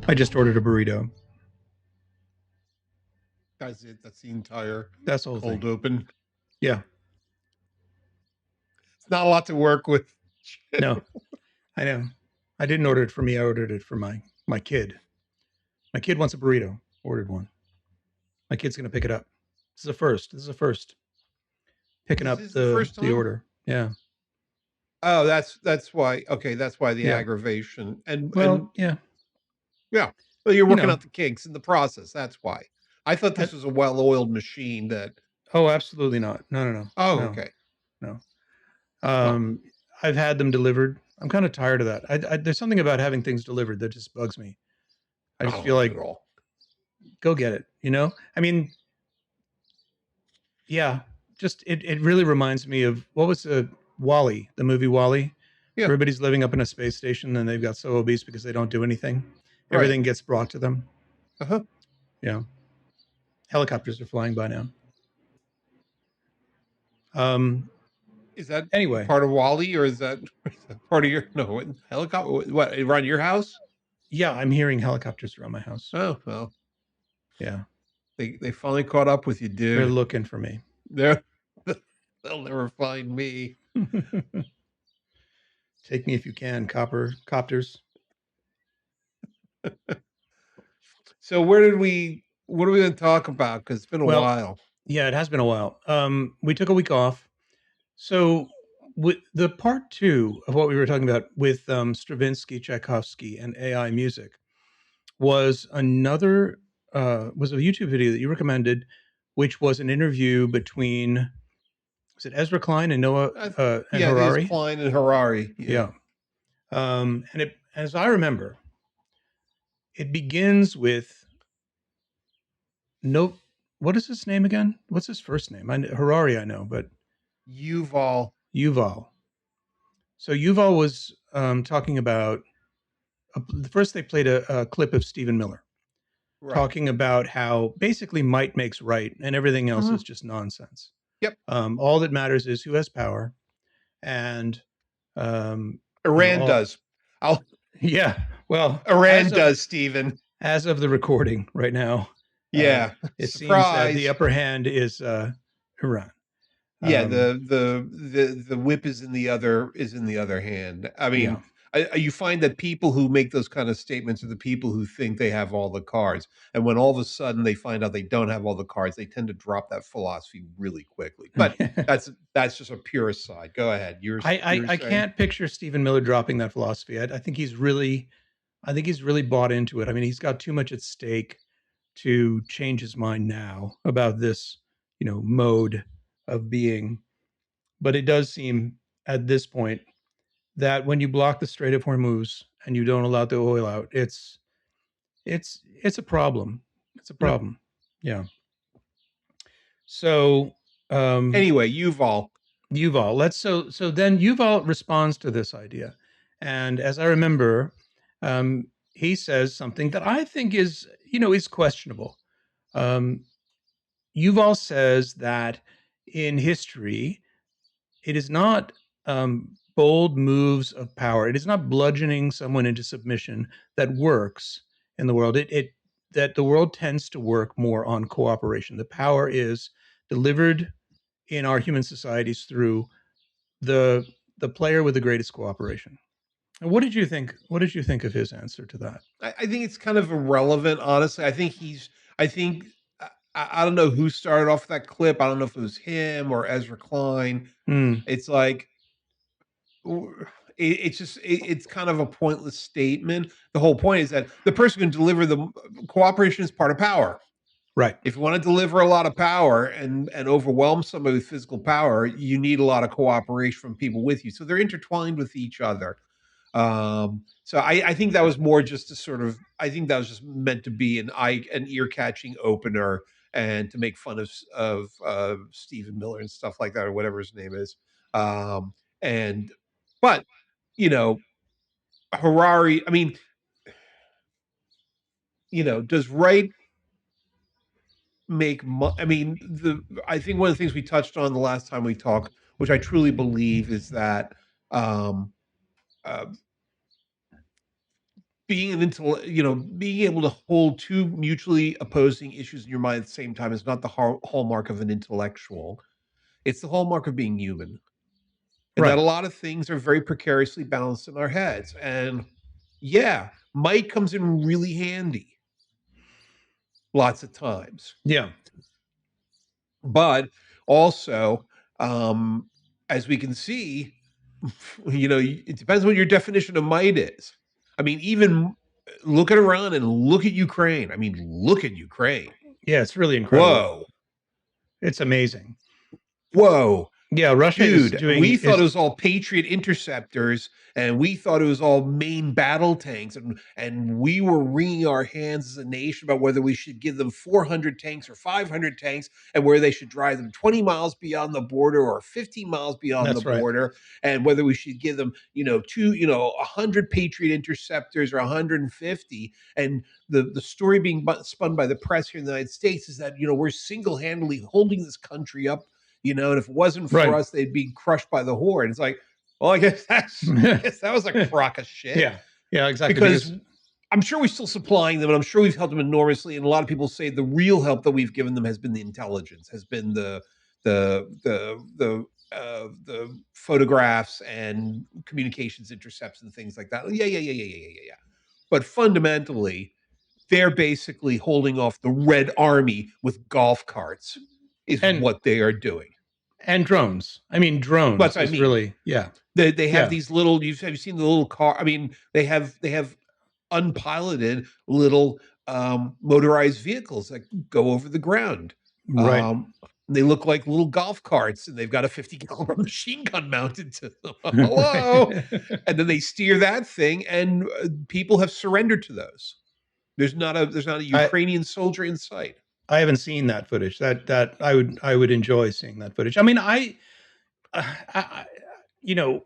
I just ordered a burrito. That's it. That's the entire That's the whole cold thing. open. Yeah. It's not a lot to work with. No, I know. I didn't order it for me. I ordered it for my kid. My kid wants a burrito. Ordered one. My kid's gonna pick it up. This is a first. This is a first. Picking This up is the first the time. order. Yeah. Oh, that's why. Okay, that's why the Yeah. aggravation and Well, yeah. yeah. Well, you're You working know. out the kinks in the process. That's why. I thought I, this was a well-oiled machine. That. oh, absolutely not. No, no, no, Oh, no, okay. no. Well, Um, I've had them delivered. I'm kind of tired of that. There's something about having things delivered that just bugs me. I just no, feel not like at all. go get it. You know. I mean, yeah. Just it really reminds me of what was Wally, the movie Wally. Yeah. Everybody's living up in a space station and they've got so obese because they don't do anything. Right. Everything gets brought to them. Uh-huh. Yeah. Helicopters are flying by now. Um, Is that anyway, part of Wally, or is that part of your no helicopter? What around your house? yeah, I'm hearing helicopters around my house. Oh well, Yeah, they finally caught up with you, they're dude. looking for me. They're they'll never find me. Take me if you can, copters. So where did we? What are we going to talk about? Because it's been a Well, while. yeah, it has been a while. We took a week off. So, with the part two of what we were talking about with Stravinsky, Tchaikovsky, and AI music was another was a YouTube video that you recommended, which was an interview between was it Ezra Klein and Noah and Yeah, I think it's Harari? Klein and Harari. Yeah. Yeah. And it, as I remember, it begins with no. What is his name again? What's his first name? Harari, I know, but Yuval. Yuval. So Yuval was talking about first they played a clip of Stephen Miller Right. talking about how basically might makes right and everything else Mhm. is just nonsense. Yep. All that matters is who has power, and um, Iran all does. I'll, yeah. Well, Iran does, Stephen. as of the recording right now, Yeah. it seems that the Surprise. upper hand is Iran. Yeah, Um, the whip is in the other hand. I yeah. mean, you find that people who make those kind of statements are the people who think they have all the cards, and when all of a sudden they find out they don't have all the cards, they tend to drop that philosophy really quickly. But that's just a pure aside. Go ahead. You're I saying. can't picture Stephen Miller dropping that philosophy. I think he's really bought into it. I mean, he's got too much at stake to change his mind now about this, mode of being. But it does seem at this point that when you block the Strait of Hormuz and you don't allow the oil out, it's a problem. It's a Yep. problem. Yeah. So Anyway, Yuval. Yuval, so then Yuval responds to this idea, and as I remember, he says something that I think is questionable. Um, Yuval says that in history, it is not bold moves of power. It is not bludgeoning someone into submission that works in the world. It that the world tends to work more on cooperation. The power is delivered in our human societies through the the player with the greatest cooperation. And what did you think? What did you think of his answer to that? I think it's kind of irrelevant, honestly. I think he's. I think I don't know who started off that clip. I don't know if it was him or Ezra Klein. Hmm. It's like it's kind of a pointless statement. The whole point is that the person can deliver the cooperation is part of power. Right. If you want to deliver a lot of power and overwhelm somebody with physical power, you need a lot of cooperation from people with you. So they're intertwined with each other. So I think that was more just to sort of I think that was just meant to be an ear catching opener and to make fun of Stephen Miller and stuff like that or whatever his name is. And but you know Harari. I mean, does right make? I mean, I think one of the things we touched on the last time we talked, which I truly believe, is that um, uh, being an being able to hold two mutually opposing issues in your mind at the same time is not the hallmark of an intellectual. It's the hallmark of being human, and that Right. a lot of things are very precariously balanced in our heads. And yeah, might comes in really handy lots of times, Yeah. but also, um, as we can see, it depends what your definition of might is. I mean, even look at Iran and look at Ukraine. I mean, look at Ukraine. Yeah. It's really incredible. Whoa, It's amazing. whoa. Yeah. Russia is Dude, doing we thought it is was all Patriot interceptors, and we thought it was all main battle tanks, and we were wringing our hands as a nation about whether we should give them 400 tanks or 500 tanks, and where they should drive them 20 miles beyond the border or 15 miles beyond the that's right. border, and whether we should give them, 100 Patriot interceptors or 150. And the story being spun by the press here in the United States is that we're single handedly holding this country up, and if it wasn't for Right. us, they'd be crushed by the horde. It's like, well, I guess that was a crock of shit. Yeah. Yeah. Exactly. Because Because I'm sure we're still supplying them, and I'm sure we've helped them enormously. And a lot of people say the real help that we've given them has been the intelligence, has been the photographs and communications intercepts and things like that. Yeah. But fundamentally, they're basically holding off the Red Army with golf carts, is and what they are doing. and drones. I mean, That's drones what I is mean. really yeah. They have Yeah. these little. Have you seen the little car? I mean, they have unpiloted little motorized vehicles that go over the ground. Right. Um, they look like little golf carts, and they've got a 50 caliber machine gun mounted to them. Hello, Right. and then they steer that thing, and people have surrendered to those. There's not a I Ukrainian soldier in sight. I haven't seen that footage. That I would enjoy seeing that footage. I mean, I you know,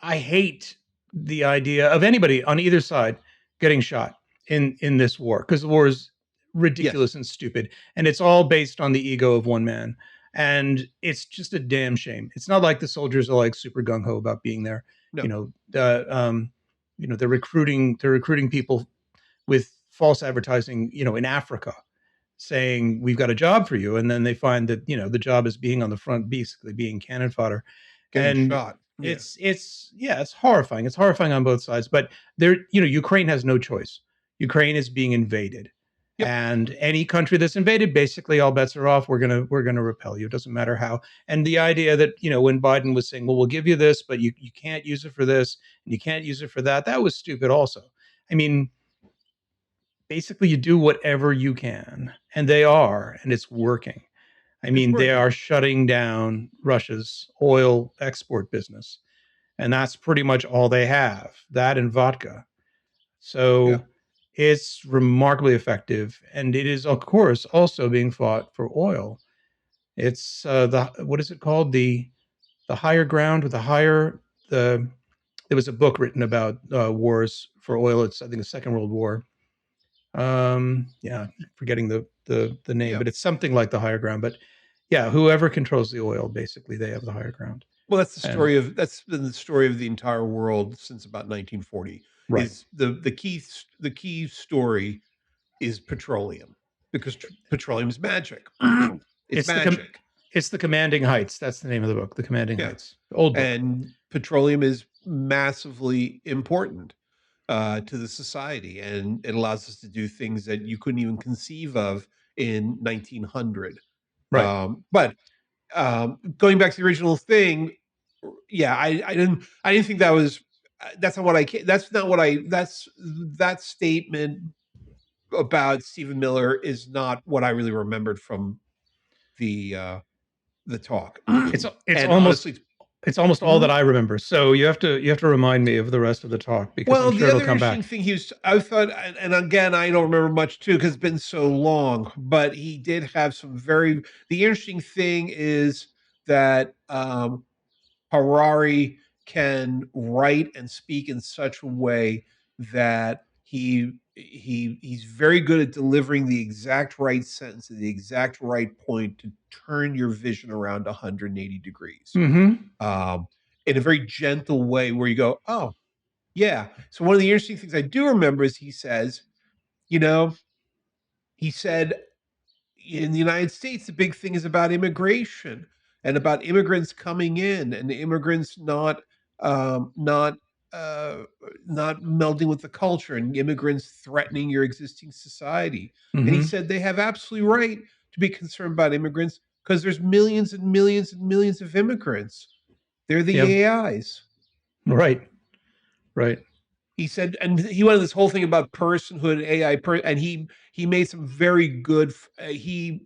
I hate the idea of anybody on either side getting shot in this war because the war is Yes. ridiculous and stupid, and it's all based on the ego of one man, and it's just a damn shame. It's not like the soldiers are like super gung ho about being there. You No. know, they're recruiting people with false advertising. In Africa, saying we've got a job for you, and then they find that the job is being on the front, basically being cannon fodder, Getting and shot. Yeah. it's horrifying. It's horrifying on both sides, but Ukraine has no choice. Ukraine is being invaded, Yep. and any country that's invaded, basically all bets are off. We're gonna repel you. It doesn't matter how. And the idea that when Biden was saying, well, we'll give you this, but you can't use it for this and you can't use it for that, that was stupid also. I mean, basically you do whatever you can, and they are, and it's working. I It's mean, they working. are shutting down Russia's oil export business, and that's pretty much all they have, that and vodka. Yeah. So it's remarkably effective, and it is, of course, also being fought for oil. It's the what is it called, the higher ground, with the higher the there was a book written about wars for oil. It's, I think, the Second World War. Yeah, forgetting the name, Yeah. but it's something like the higher ground. But yeah, whoever controls the oil, basically, they have the higher ground. Well, And that's been the story of the entire world since about 1940. right, Is the key story is petroleum, because petroleum is magic. It's it's the com- magic. it's the Commanding Heights. That's the name of the book, The Commanding Yeah. Heights, old book. And petroleum is massively important to the society, and it allows us to do things that you couldn't even conceive of in 1900. Right. But going back to the original thing, yeah, I didn't think that was that's not what I that's not what I that's that statement about Stephen Miller is not what I really remembered from the uh the talk. It's And almost honestly, it's almost all that mhm. I remember. So you have to remind me of the rest of the talk, because I'm Well, sure the it'll other come interesting back. thing I thought, and again, I don't remember much too because it's been so long, but he did have the interesting thing is that Harari can write and speak in such a way that he's very good at delivering the exact right sentence at the exact right point to turn your vision around 180 degrees, Hmm. um, in a very gentle way where you go, oh, Yeah. So one of the interesting things I do remember is he says, you know, he said in the United States, the big thing is about immigration and about immigrants coming in and immigrants not uh, not melding with the culture and immigrants threatening your existing society. And he Hmm. said they have absolutely right to be concerned about immigrants because there's millions and millions and millions of immigrants. They're Yeah. the AIs. Right. Right. He said, and he went on this whole thing about personhood, AI, and he made some very good. He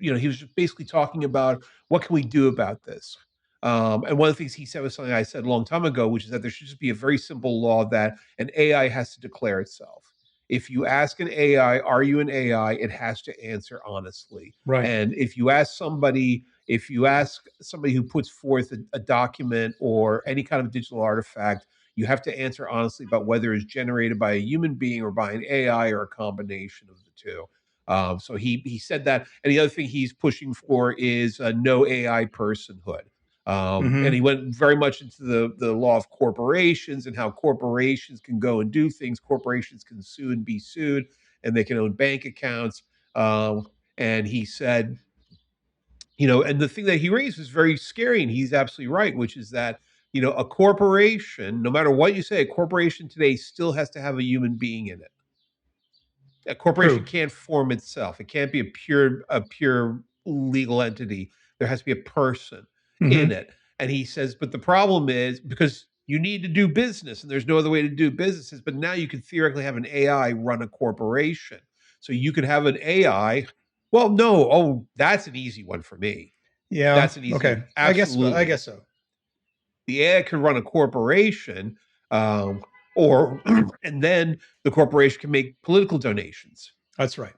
was just basically talking about what can we do about this. And one of the things he said was something I said a long time ago, which is that there should just be a very simple law that an AI has to declare itself. If you ask an AI, "Are you an AI?" it has to answer honestly. Right. And if you ask somebody who puts forth a document or any kind of digital artifact, you have to answer honestly about whether it's generated by a human being or by an AI or a combination of the two. So he said that, and the other thing he's pushing for is no AI personhood. And he Hmm. went very much into the law of corporations and how corporations can go and do things. Corporations can sue and be sued, and they can own bank accounts. And he said, and the thing that he raised was very scary, and he's absolutely right, which is that, a corporation, no matter what you say, a corporation today still has to have a human being in it. A corporation True. can't form itself. It can't be a pure legal entity. There has to be a person in Hmm. it. And he says, but the problem is because you need to do business, and there's no other way to do businesses. But now you could theoretically have an AI run a corporation. So you could have an AI. Well, no, oh, that's an easy one for me. Yeah. That's an easy, Okay. I absolutely. guess so. The AI could run a corporation, or and then the corporation can make political donations. That's right.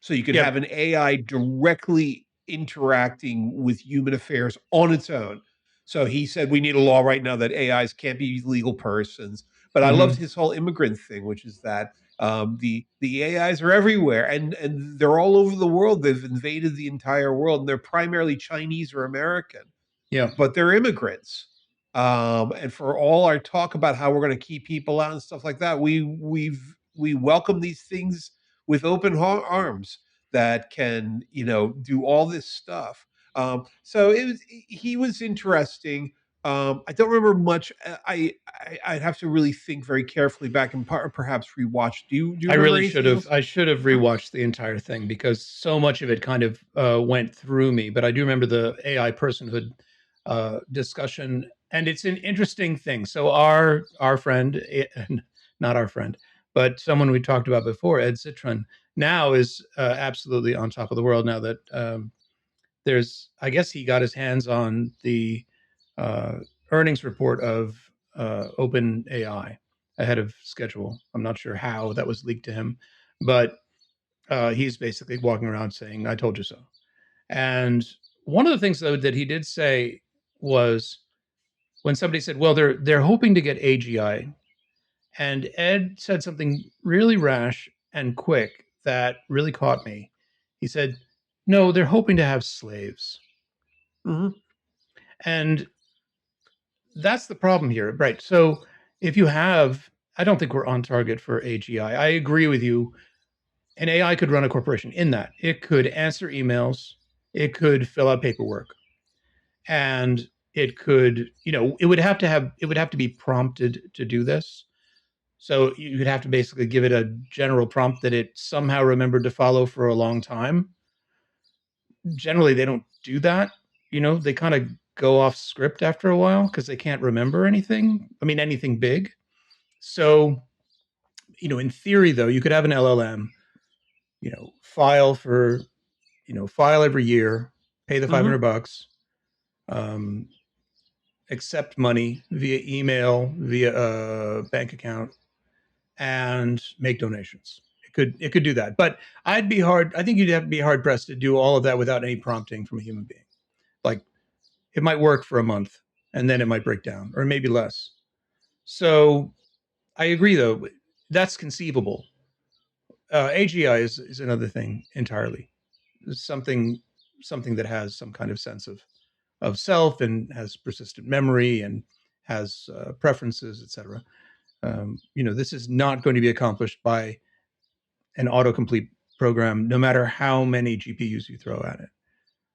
So you could have Yep. an AI directly interacting with human affairs on its own. So he said we need a law right now that AIs can't be legal persons. But I loved Hmm. his whole immigrant thing, which is that the AIs are everywhere and they're all over the world. They've invaded the entire world, and they're primarily Chinese or American, Yeah. but they're immigrants. And for all our talk about how we're going to keep people out and stuff like that, we welcome these things with open arms that can do all this stuff. So he was interesting. I don't remember much. I'd have to really think very carefully back and perhaps rewatch. Do you I remember really should anything have. else? I should have rewatched the entire thing because so much of it kind of went through me. But I do remember the AI personhood discussion, and it's an interesting thing. So our friend, not our friend, but someone we talked about before, Ed Zitron, now is absolutely on top of the world. Now that there's, I guess he got his hands on the uh, earnings report of Open AI ahead of schedule. I'm not sure how that was leaked to him, but he's basically walking around saying, "I told you so." And one of the things though that he did say was when somebody said, "Well, they're hoping to get AGI," and Ed said something really rash and quick that really caught me. He said, "No, they're hoping to have slaves," Hmm. and that's the problem here, right? So if you have, I don't think we're on target for AGI. I agree with you. An AI could run a corporation in that it could answer emails, it could fill out paperwork, and it could, it would have to be prompted to do this. So you'd have to basically give it a general prompt that it somehow remembered to follow for a long time. Generally, they don't do that. They kind of go off script after a while because they can't remember anything. I mean, anything big. So, in theory, though, you could have an LLM, file for, file every year, pay the Hmm. $500, um, accept money via email, via a bank account, and make donations. It could do that, but I think you'd have to be hard pressed to do all of that without any prompting from a human being. Like it might work for a month, and then it might break down, or maybe less. So I agree, though. That's conceivable. AGI is another thing entirely. Something something that has some kind of sense of self and has persistent memory and has preferences, etc. This is not going to be accomplished by an autocomplete program, no matter how many GPUs you throw at it.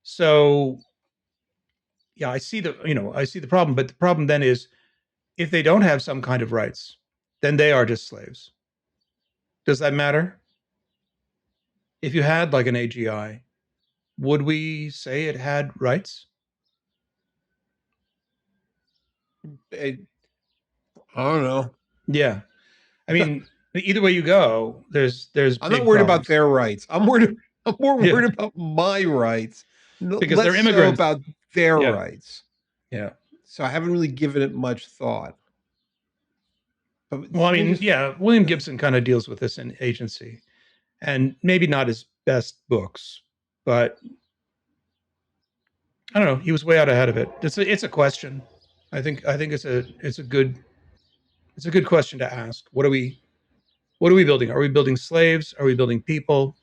So yeah, I see the problem, but the problem then is if they don't have some kind of rights, then they are just slaves. Does that matter? If you had like an AGI, would we say it had rights? I don't know. Yeah. I mean, either way you go, there's I'm not big worried about problems. their rights. I'm more Yeah, worried about my rights, because they're less so immigrants. about their Yeah, rights. yeah. So I haven't really given it much thought. But Well, I let me mean, just yeah, William Gibson kind of deals with this in Agency, and maybe not his best books, but I don't know. He was way out ahead of it. It's a question. I think it's a good question to ask. What are we building? Are we building slaves? Are we building people?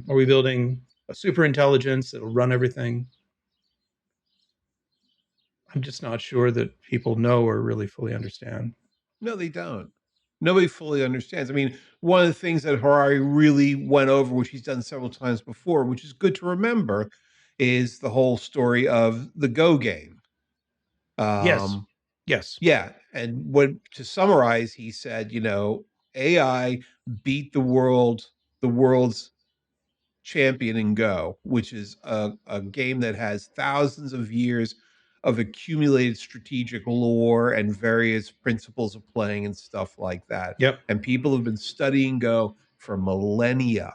Are we building a super intelligence that'll run everything? I'm just not sure that people know or really fully understand. no, they don't. Nobody fully understands. I mean, one of the things that Harari really went over, which he's done several times before, which is good to remember, is the whole story of the Go game. Yes, Um, yes, yeah, and what to summarize, he said, AI beat the world's champion in Go, which is a game that has thousands of years of accumulated strategic lore and various principles of playing and stuff like that. yep, And people have been studying Go for millennia.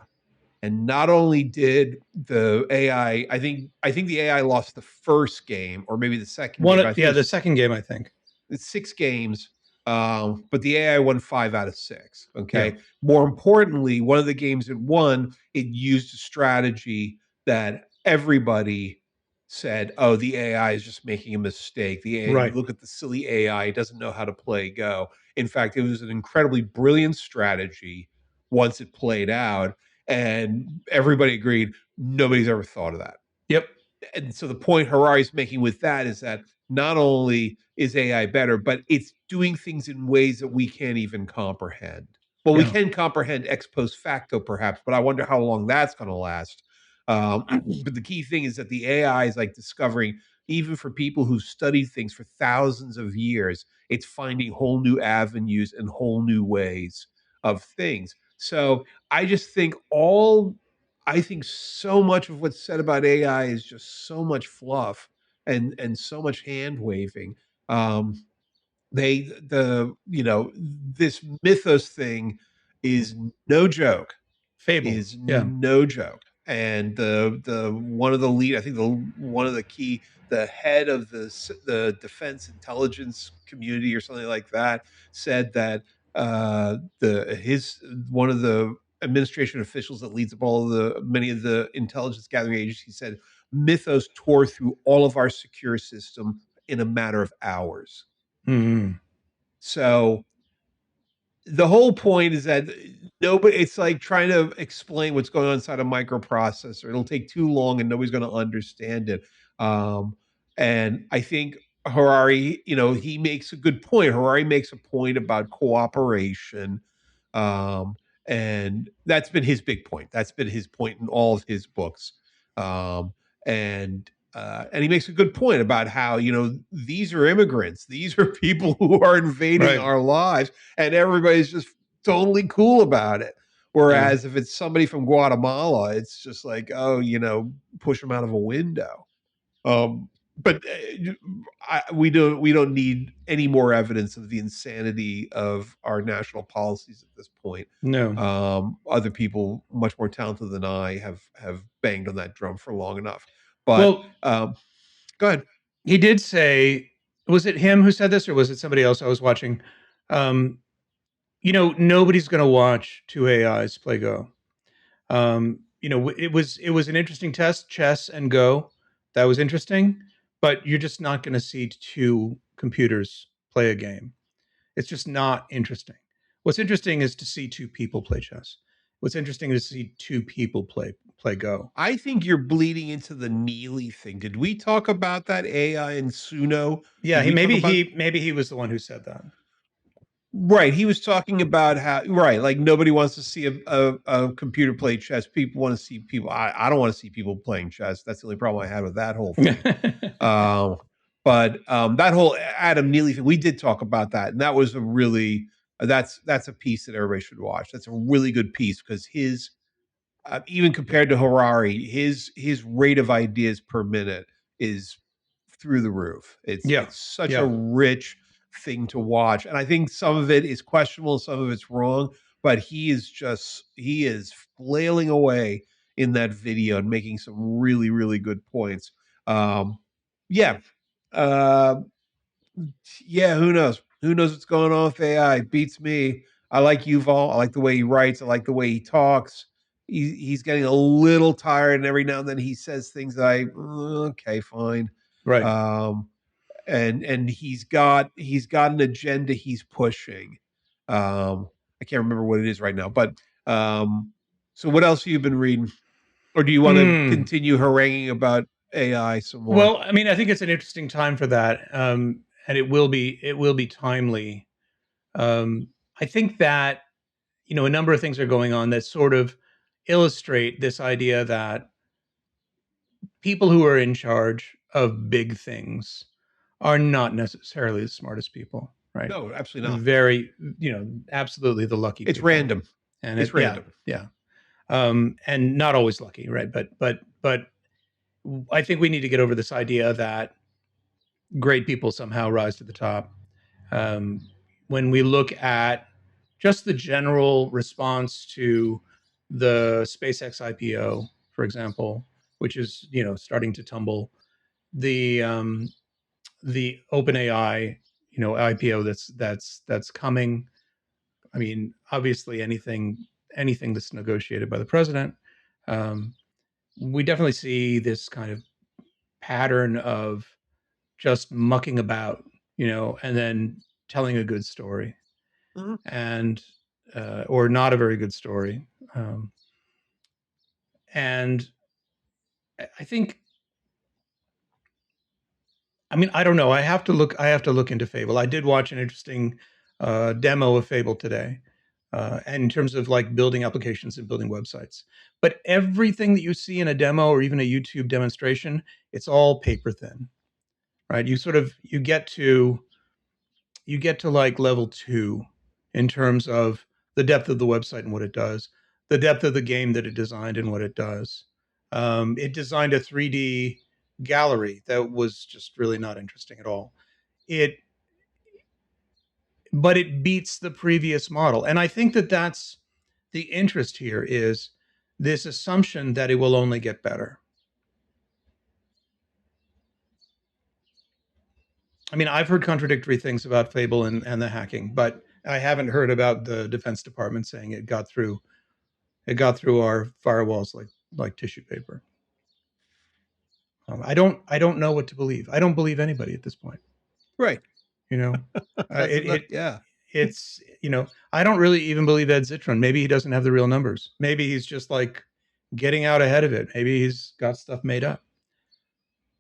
And not only did the AI, I think the AI lost the first game or maybe the second game, but I think it yeah. The was second game, I think. it's 6 games, but the AI won 5 out of 6. Yeah, Okay. More importantly, one of the games it won, it used a strategy that everybody said, "Oh, the AI is just making a mistake. The AI, right. look at the silly AI; it doesn't know how to play Go." In fact, it was an incredibly brilliant strategy once it played out, and everybody agreed. Nobody's ever thought of that. Yep, And so the point Harari's making with that is that not only is AI better, but it's doing things in ways that we can't even comprehend. Well, we yeah, can comprehend ex post facto, perhaps, but I wonder how long that's going to last. But the key thing is that the AI is like discovering, even for people who've studied things for thousands of years, it's finding whole new avenues and whole new ways of things. So I just think I think so much of what's said about AI is just so much fluff and so much hand waving. Um, this mythos thing is no joke, fable. is Yeah, no joke. And the one of the lead, I think the one of the key, the head of the defense intelligence community or something like that said that the his one of the administration officials that leads up all of the many of the intelligence gathering agencies said Mythos tore through all of our secure system in a matter of hours. mm-hmm. So the whole point is that nobody, it's like trying to explain what's going on inside a microprocessor. It'll take too long and nobody's going to understand it. um, and I think Harari, he makes a good point. Harari makes a point about cooperation. um, and that's been his big point. That's been his point in all of his books. um, and he makes a good point about how these are immigrants, these are people who are invading Right. our lives, and everybody's just totally cool about it. Yeah, Whereas if it's somebody from Guatemala, it's just like, oh, push them out of a window. But we don't need any more evidence of the insanity of our national policies at this point. no. Other people much more talented than I have banged on that drum for long enough. But Well, go ahead. he did say, was it him who said this, or was it somebody else I was watching? Um, nobody's going to watch two AIs play Go. It was an interesting test, chess and Go. That was interesting, but you're just not going to see two computers play a game. It's just not interesting. What's interesting is to see two people play chess. What's interesting is to see two people play Go. I think you're bleeding into the Neely thing. Did we talk about that AI and Suno? Yeah, Did he we talk maybe about he maybe he was the one who said that. Right. He was talking about how, right, like nobody wants to see a computer play chess. People want to see people. I don't want to see people playing chess. That's the only problem I had with that whole thing. Um, but that whole Adam Neely thing, we did talk about that, and that was a really that's a piece that everybody should watch. That's a really good piece because his even compared to Harari, his rate of ideas per minute is through the roof. Yeah, It's such a yeah. rich thing to watch, and I think some of it is questionable, some of it's wrong, but he is flailing away in that video and making some really really good points. Um, yeah, uh, yeah. Who knows? Who knows what's going on with AI? Beats me. I like Yuval. I like the way he writes. I like the way he talks. He's getting a little tired, and every now and then he says things that okay, fine. Right. Um, and he's got an agenda he's pushing. I can't remember what it is right now, but um, so what else have you been reading, or do you want to Hmm. continue haranguing about AI some more? Well, I mean, I think it's an interesting time for that, and it will be timely. I think that a number of things are going on that sort of illustrate this idea that people who are in charge of big things are not necessarily the smartest people, right? No, absolutely not. Very, absolutely the lucky It's people, random. and It's yeah, random. yeah, and not always lucky, right? But I think we need to get over this idea that great people somehow rise to the top. Um, when we look at just the general response to the SpaceX IPO, for example, which is starting to tumble, the OpenAI IPO that's coming. I mean, obviously anything that's negotiated by the president. Um, we definitely see this kind of pattern of just mucking about, and then telling a good story Mhm. and or not a very good story. Um, and I think, I mean, I don't know. I have to look into Fable. I did watch an interesting demo of Fable today, and in terms of like building applications and building websites. But everything that you see in a demo or even a YouTube demonstration, it's all paper thin, right? You get to like level two in terms of the depth of the website and what it does, the depth of the game that it designed and what it does. It designed a 3D gallery that was just really not interesting at all. It, but it beats the previous model, and I think that that's the interest here is this assumption that it will only get better. I mean, I've heard contradictory things about Fable and the hacking, but I haven't heard about the Defense Department saying it got through. It got through our firewalls like tissue paper. I don't know what to believe. I don't believe anybody at this point. Right. You know, That's it enough. it Yeah. it's I don't really even believe Ed Zitron. Maybe he doesn't have the real numbers. Maybe he's just like getting out ahead of it. Maybe he's got stuff made up.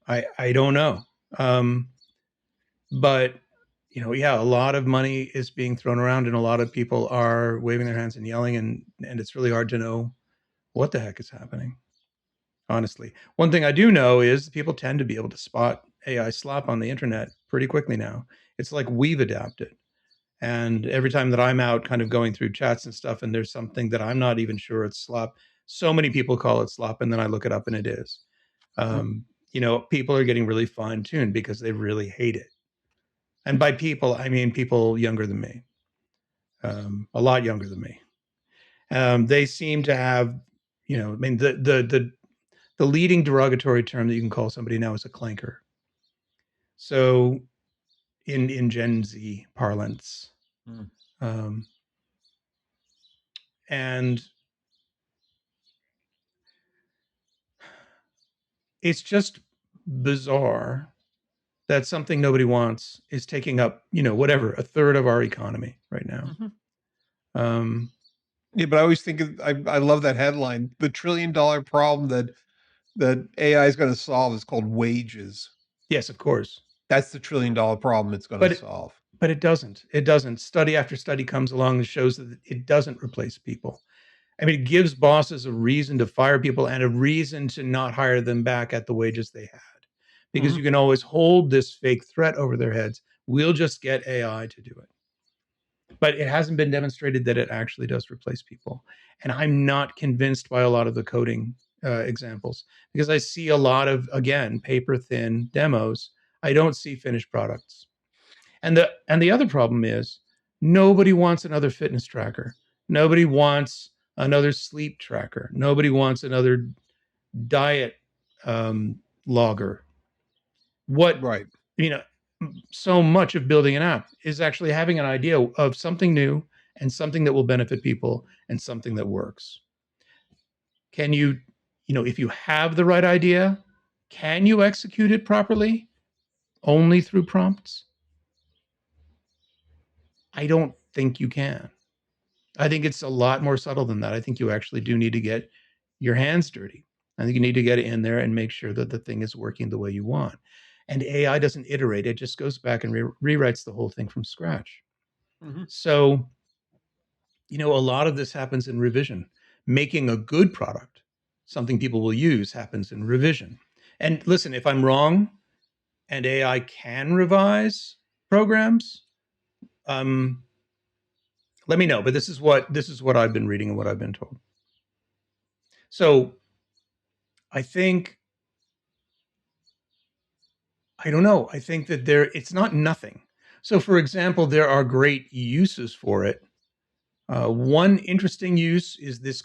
I don't know. Um, but yeah, a lot of money is being thrown around, and a lot of people are waving their hands and yelling, and it's really hard to know what the heck is happening. Honestly, one thing I do know is people tend to be able to spot AI slop on the internet pretty quickly now. It's like we've adapted. And every time that I'm out kind of going through chats and stuff, and there's something that I'm not even sure it's slop, so many people call it slop, and then I look it up and it is. Mhm. People are getting really fine tuned because they really hate it. And by people, I mean people younger than me, a lot younger than me. They seem to have, I mean, the leading derogatory term that you can call somebody now is a clanker. So in Gen Z parlance, Mm. um, and it's just bizarre that something nobody wants is taking up, whatever, a third of our economy right now. Mhm. Um, Yeah, but I always think I love that headline. The $1 trillion problem that AI is going to solve is called wages. yes, of course, That's the $1 trillion problem it's going to but solve. but it doesn't. It doesn't. Study after study comes along and shows that it doesn't replace people. I mean, it gives bosses a reason to fire people and a reason to not hire them back at the wages they had, because Mhm. you can always hold this fake threat over their heads. We'll just get AI to do it. But it hasn't been demonstrated that it actually does replace people. And I'm not convinced by a lot of the coding examples, because I see a lot of, again, paper thin demos. I don't see finished products. And the other problem is nobody wants another fitness tracker. Nobody wants another sleep tracker. Nobody wants another diet logger. What, Right. you know, so much of building an app is actually having an idea of something new and something that will benefit people and something that works. Can you, if you have the right idea, can you execute it properly only through prompts? I don't think you can. I think it's a lot more subtle than that. I think you actually do need to get your hands dirty. I think you need to get in there and make sure that the thing is working the way you want. And AI doesn't iterate, it just goes back and rewrites the whole thing from scratch. Mhm. So, a lot of this happens in revision. Making a good product, something people will use, happens in revision. And listen, if I'm wrong and AI can revise programs, um, let me know. But this is what I've been reading and what I've been told. So I think I don't know. I think that it's not nothing. So, for example, there are great uses for it. One interesting use is this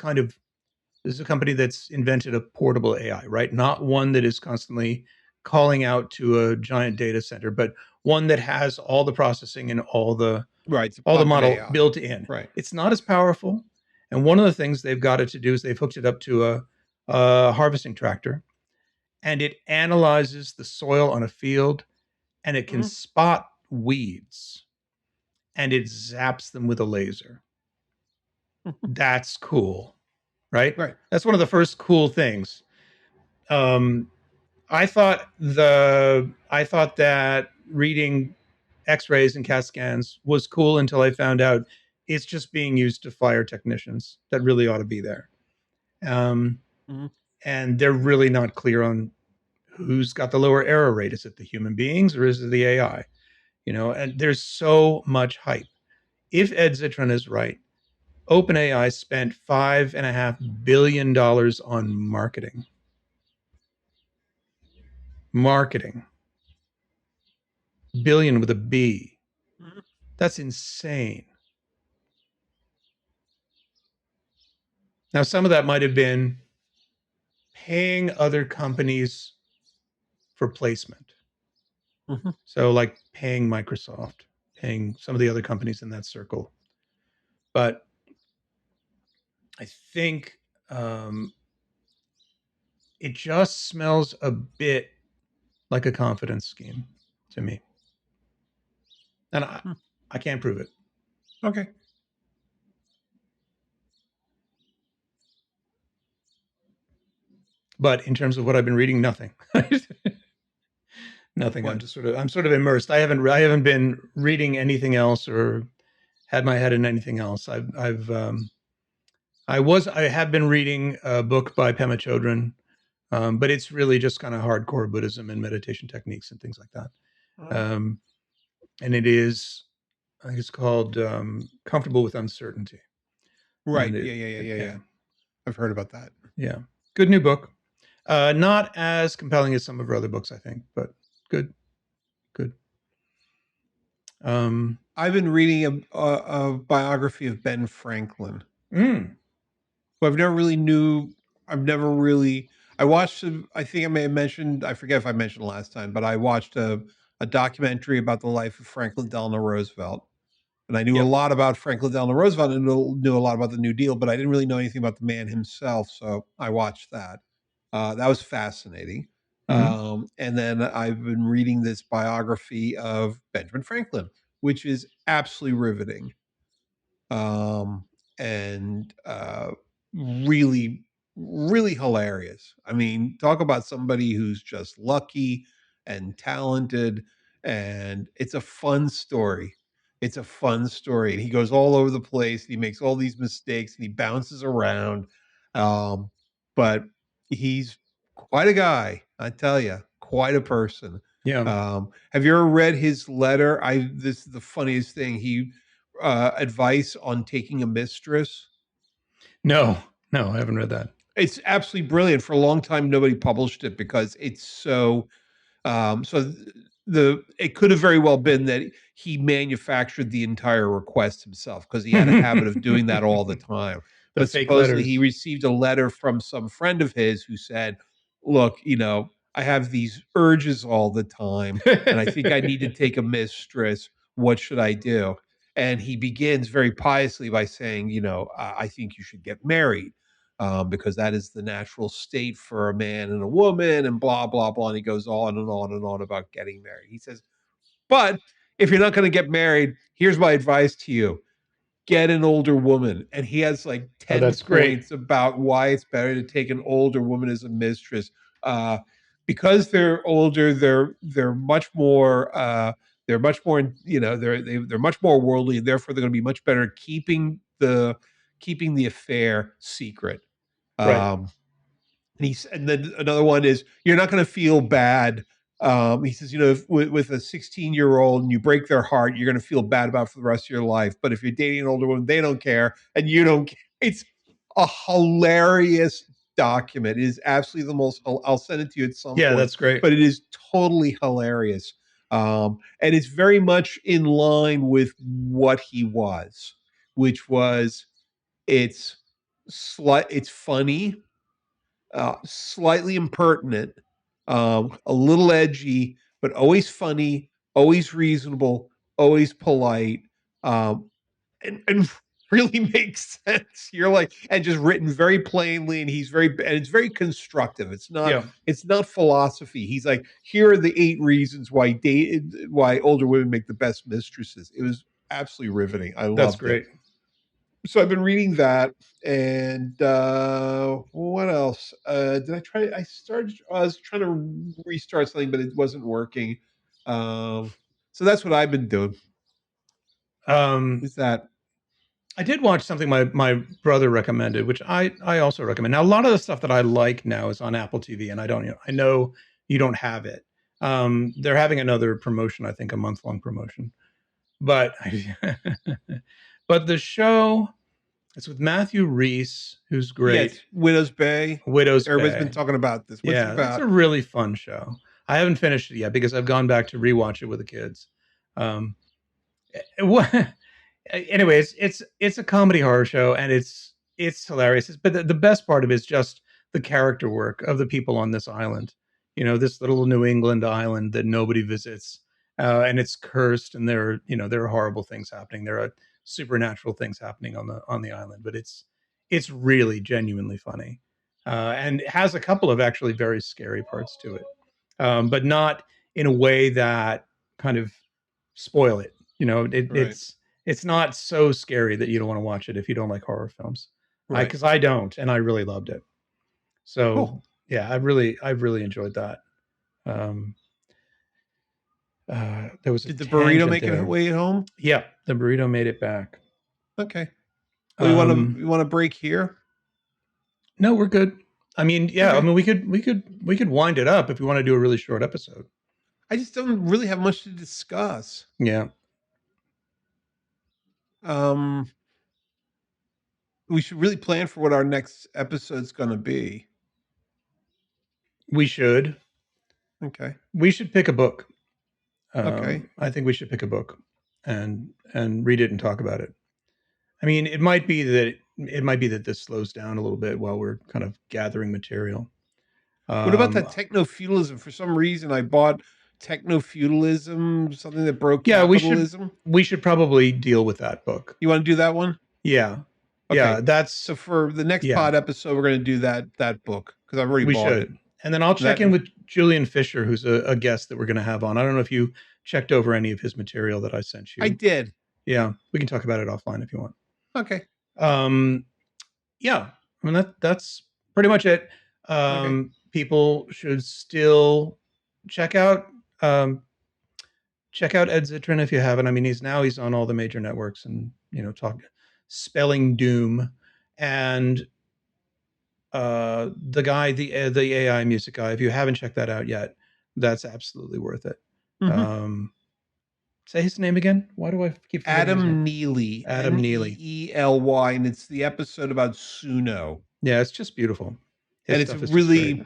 is a company that's invented a portable AI, right? Not one that is constantly calling out to a giant data center, but one that has all the processing and Right. It's a all the pocket model AI. built in. Right. It's not as powerful. And one of the things they've got it to do is they've hooked it up to a harvesting tractor, and it analyzes the soil on a field, and it can Mhm. spot weeds, and it zaps them with a laser. That's cool, right? Right. That's one of the first cool things. Um, I thought that reading X-rays and CAT scans was cool until I found out it's just being used to fire technicians that really ought to be there. Um, Mhm. and they're really not clear on who's got the lower error rate. Is it the human beings or is it the AI? And there's so much hype. If Ed Zitron is right, OpenAI spent $5.5 billion on marketing. Marketing. Billion with a B. Mhm. That's insane. Now, some of that might have been paying other companies for placement. Mhm. So, like paying Microsoft, paying some of the other companies in that circle. But I think it just smells a bit like a confidence scheme to me. And Hmm. I can't prove it. Okay. But in terms of what I've been reading, nothing. Nothing. What? I'm sort of immersed. I haven't been reading anything else or had my head in anything else. I have been reading a book by Pema Chodron, but it's really just kind of hardcore Buddhism and meditation techniques and things like that. Uh, Um, and I think it's called Comfortable with Uncertainty. right. And Yeah. Yeah. Yeah. Yeah. yeah, Yeah. I've heard about that. yeah, good new book. Not as compelling as some of her other books, I think, but good, good. Um, I've been reading a biography of Ben Franklin, mm, who I've never really knew. I've never really. I watched. I think I may have mentioned. I forget if I mentioned last time, but I watched a documentary about the life of Franklin Delano Roosevelt, and I knew a yep. lot about Franklin Delano Roosevelt and knew a lot about the New Deal, but I didn't really know anything about the man himself. So I watched that. That was fascinating. Hmm. And then I've been reading this biography of Benjamin Franklin, which is absolutely riveting, um, and really, really hilarious. I mean, talk about somebody who's just lucky and talented, and it's a fun story. It's a fun story. And he goes all over the place. And he makes all these mistakes and he bounces around. Um, but he's quite a guy, I tell you, quite a person. Yeah. Have you ever read his letter? This is the funniest thing. He advice on taking a mistress. No, no, I haven't read that. It's absolutely brilliant. For a long time, nobody published it because it's so so the it could have very well been that he manufactured the entire request himself because he had a habit of doing that all the time. The But fake supposedly he letters. received a letter from some friend of his who said, "Look, I have these urges all the time, and I think I need to take a mistress. What should I do?" And he begins very piously by saying, I think you should get married because that is the natural state for a man and a woman, and blah, blah, blah. And he goes on and on and on about getting married. He says, but if you're not going to get married, here's my advice to you: get an older woman. And he has like Oh, 10 that's great. points about why it's better to take an older woman as a mistress. Uh, because they're older, they're much more they're much more worldly, and therefore they're going to be much better at keeping the affair secret. Right. Um, and then another one is you're not going to feel bad. He says, if, with a 16-year-old and you break their heart, you're going to feel bad about it for the rest of your life. But if you're dating an older woman, they don't care, and you don't care. It's a hilarious document. It is absolutely the most. I'll send it to you at some Yeah, point, that's great. but it is totally hilarious, and it's very much in line with what he was, which was it's it's funny, slightly impertinent, a little edgy, but always funny, always reasonable, always polite, um, and really makes sense. You're like, and just written very plainly, and it's very constructive. Yeah, It's not philosophy. He's like, here are the 8 reasons why older women make the best mistresses. It was absolutely riveting. I that's loved it. great. So I've been reading that, and what else? Did I try? I was trying to restart something, but it wasn't working. Um, so that's what I've been doing. Um, Is that I did watch something my brother recommended, which I also recommend. Now, a lot of the stuff that I like now is on Apple TV, and I know you don't have it. They're having another promotion, I think, a month long promotion, but but the show, it's with Matthew Reese, who's yeah? great. It's Widow's Bay. Widow's Everybody's been Bay. talking about this. What's it Yeah, it's a about? really fun show. I haven't finished it yet because I've gone back to rewatch it with the kids. Um, anyway, it's a comedy horror show, and it's hilarious. But the best part of it is just the character work of the people on this island. This little New England island that nobody visits, and it's cursed, and there are horrible things happening. There are supernatural things happening on the island, but it's really genuinely funny, and it has a couple of actually very scary parts to it, but not in a way that kind of spoil it. Right, It's not so scary that you don't want to watch it if you don't like horror films. right, Because I don't, and I really loved it. So cool. yeah, I've really enjoyed that. Um, there was a Did the burrito tangent make it there. way at home? Yeah, the burrito made it back. Okay. Well, Um, you want to break here? no, we're good. I mean, yeah, I Okay. mean, we could wind it up if we want to do a really short episode. I just don't really have much to discuss. Yeah, Um, we should really plan for what our next episode's going to be. we should. Okay. We should pick a book. Okay. I think we should pick a book and read it and talk about it. I mean, it might be that this slows down a little bit while we're kind of gathering material. What about Um, that techno feudalism? For some reason, I bought techno feudalism, something that broke yeah, we should capitalism. we should probably deal with that book. You want to do that one? Yeah, yeah, Okay. that's So for the next yeah, pod episode, we're going to do that book because I've already we bought it. should. And then I'll check That in with Julian Fisher, who's a guest that we're going to have on. I don't know if you checked over any of his material that I sent I you. did. Yeah, we can talk about it offline if you want. Okay. Um, yeah, I mean that's pretty much it. Okay. People should still check out um, check out Ed Zitron if you haven't. I mean, he's on all the major networks and talk spelling doom and the AI music guy. If you haven't checked that out yet, that's absolutely worth it. Mhm. Say his name again. Why do I keep forgetting his name? Adam Neely, Adam Neely. Neely, and it's the episode about Suno. Yeah, it's just beautiful. His And it's stuff is just great.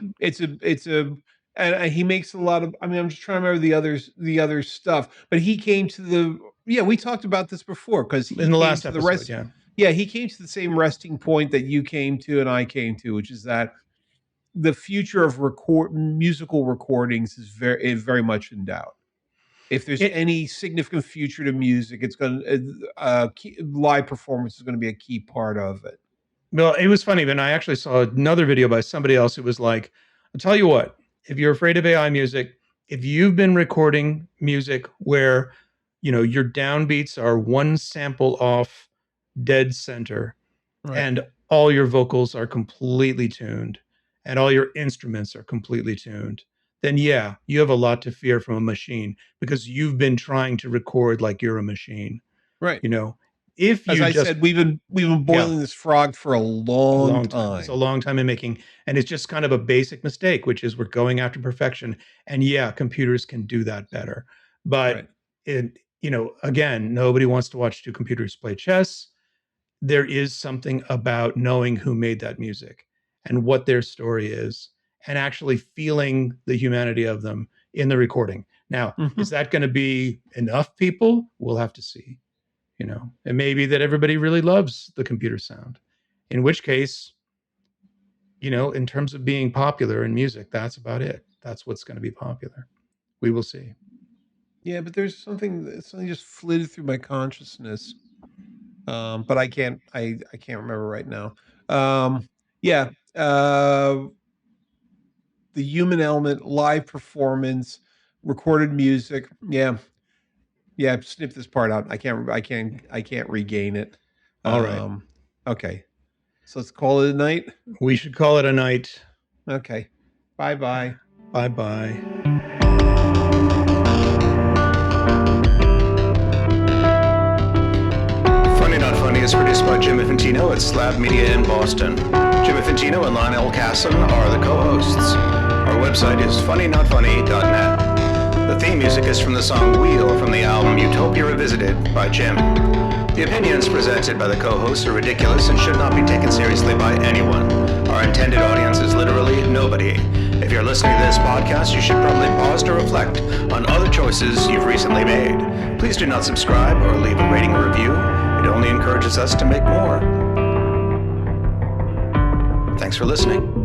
and he makes a lot of. I mean, I'm just trying to remember the other stuff, but he came to the. Yeah, we talked about this before because he In the came last to the episode, rest. yeah. Yeah, he came to the same resting point that you came to and I came to, which is that the future of musical recordings is very much in doubt. If there's It any significant future to music, it's going to live performance is going to be a key part of it. Well, it was funny when I actually saw another video by somebody else who was like, I'll tell you what, if you're afraid of AI music, if you've been recording music where, your downbeats are one sample off dead center Right. and all your vocals are completely tuned and all your instruments are completely tuned, then yeah, you have a lot to fear from a machine because you've been trying to record like you're a machine. Right. You know, if As you I just said, we've been yeah, boiling this frog for a a long long time. It's a time. long time in making. And it's just kind of a basic mistake, which is we're going after perfection. And yeah, computers can do that better. But Right. again, nobody wants to watch two computers play chess. There is something about knowing who made that music and what their story is and actually feeling the humanity of them in the recording. Now, is Mhm. that going to be enough people? We'll have to see. It may be that everybody really loves the computer sound, in which case, in terms of being popular in music, that's about it. That's what's going to be popular. We will see. Yeah, but there's something just flitted through my consciousness, but I can't remember right now. Yeah, the human element, live performance, recorded music. Yeah, yeah. Snip this part out. I can't regain it. All right. Um, okay, so let's call it a night. We should call it a night. Okay, bye bye. Bye bye. Funny Not Funny is produced by Jim Infantino at Slab Media in Boston. Jim Infantino and Lionel Casson are the co-hosts. Our website is funnynotfunny.net. The theme music is from the song Wheel from the album Utopia Revisited by Jim. The opinions presented by the co-hosts are ridiculous and should not be taken seriously by anyone. Our intended audience is literally nobody. If you're listening to this podcast, you should probably pause to reflect on other choices you've recently made. Please do not subscribe or leave a rating or review. It only encourages us to make more. Thanks for listening.